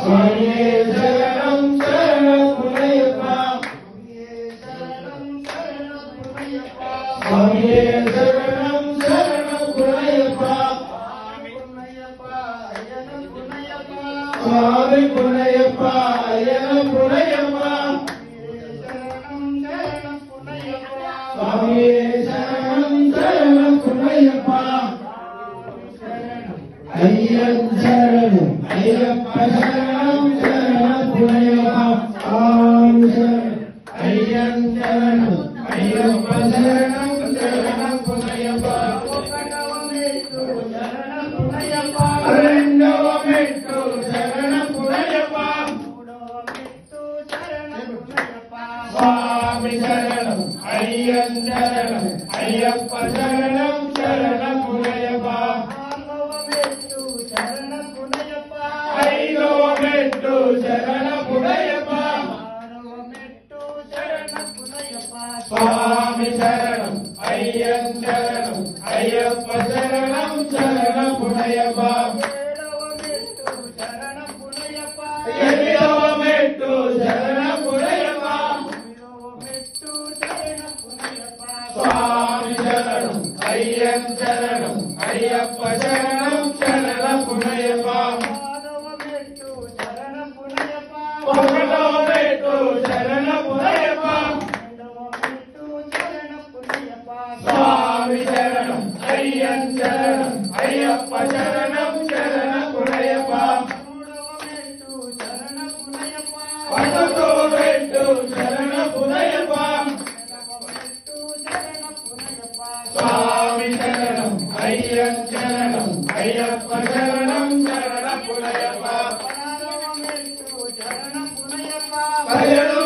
స్వామియే శరణం శరణమయ్యప్ప స్వామియే శరణం శరణమయ్యప్ప స్వామి పునయ్యప్ప అయ్యన పునయ్యప్ప స్వామియే శరణం శరణమయ్యప్ప అయ్యన్ శరణం అయ్యప్ప శరణం శరణమయ్యప్ప ఆం శరణం అయ్యన్ శరణం అయ్యప్ప శరణం శరణమయ్యప్ప రెండవ మెట్టు శరణమయ్యప్ప స్వామి శరణం అయ్యన్ శరణం అయ్యప్ప శరణం శరణమయ్యప్ప ఐదవ మెట్టు శరణమయ్యప్ప స్వామి శరణం అయ్యన్ శరణం అయ్యప్ప శరణం శరణమయ్యప్ప ఎనిమిదవ మెట్టు శరణమయ్యప్ప స్వామి శరణం అయ్యన్ శరణం అయ్యప్ప శరణం శరణమయ్యప్ప ఒకటవ మెట్టు శరణమయ్యప్ప స్వామి శరణం అయ్యన్ శరణం అయ్యప్ప శరణం శరణమయ్యప్ప పదకొండవ మెట్టు శరణమయ్యప్ప స్వామి శరణం అయ్యన్ శరణం అయ్యప్ప శరణం శరణమయ్యప్ప పదిహేడవ